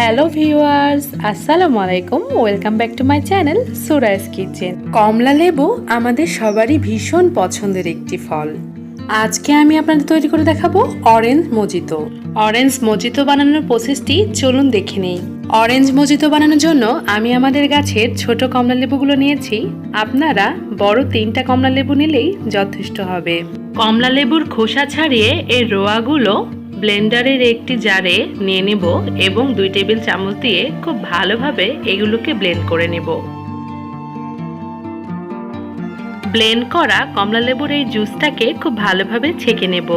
Hello viewers, আসসালামু আলাইকুম। Welcome back to my channel Surai's kitchen. কমলা লেবু আমাদের সবারই ভীষণ পছন্দের একটি ফল। আজকে আমি আপনাদের তৈরি করে দেখাবো অরেঞ্জ মজিতো। অরেঞ্জ মজিতো বানানোর প্রসেসটি চলুন দেখে নেই। অরেঞ্জ মজিতো বানানোর জন্য আমি আমাদের গাছের ছোট কমলা লেবুগুলো নিয়েছি। আপনারা বড় 3টা কমলা লেবু নিলেই যথেষ্ট হবে। কমলা লেবুর খোসা ছাড়িয়ে এর রোয়াগুলো ব্লেন্ডারের একটি জারে নিয়ে নেব এবং 2 টেবিল চামচ দিয়ে খুব ভালোভাবে এগুলোকে ব্লেন্ড করে নেব। ব্লেন্ড করা কমলা লেবুর এই জুসটাকে খুব ভালোভাবে ছেঁকে নেব।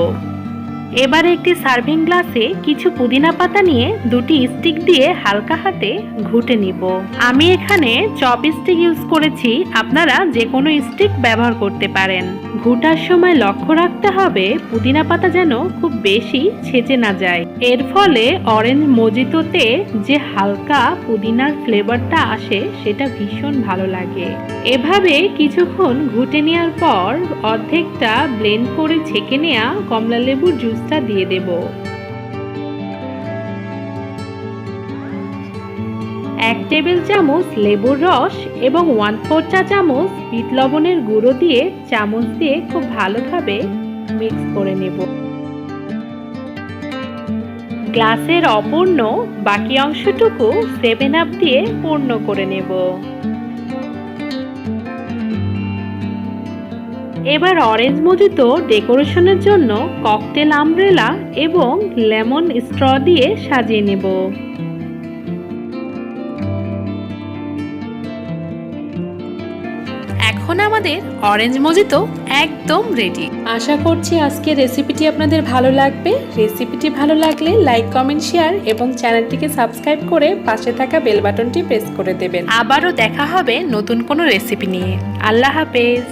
এবারে একটি সার্ভিং গ্লাসে কিছু পুদিনা পাতা নিয়ে 2টি স্টিক দিয়ে হালকা হাতে ঘুটে নিব। আমি এখানে চপ স্টিক ইউজ করেছি, আপনারা যে কোনো স্টিক ব্যবহার করতে পারেন। ঘুটার সময় লক্ষ্য রাখতে হবে পুদিনা পাতা যেন খুব বেশি ছেঁচে না যায়। এর ফলে অরেঞ্জ মজিতোতে যে হালকা পুদিনার ফ্লেভারটা আসে সেটা ভীষণ ভালো লাগে। এভাবে কিছুক্ষণ ঘুটে নেওয়ার পর অর্ধেকটা ব্লেন্ড করে ছেঁকে নেওয়া কমলা লেবুর জুসটা দিয়ে দেব। 1 টেবিল চামচ লেবুর রস এবং 1/4 চা চামচ বিট লবণের গুঁড়ো দিয়ে চামচ দিয়ে খুব ভালোভাবে মিক্স করে নেব। গ্লাসের অপূর্ণ বাকি অংশটুকু 7 আপ দিয়ে পূর্ণ করে নেব। এবার অরেঞ্জ মজিতো ডেকোরেশনের জন্য ককটেল আমব্রেলা এবং লেমন স্ট্র দিয়ে সাজিয়ে নেব। এখন আমাদের অরেঞ্জ মজিতো একদম রেডি। আশা করছি আজকের রেসিপিটি আপনাদের ভালো লাগবে। রেসিপিটি ভালো লাগলে লাইক, কমেন্ট, শেয়ার এবং চ্যানেলটিকে সাবস্ক্রাইব করে পাশে থাকা বেল বাটনটি প্রেস করে দেবেন। আবারও দেখা হবে নতুন কোনো রেসিপি নিয়ে। আল্লাহ হাফেজ।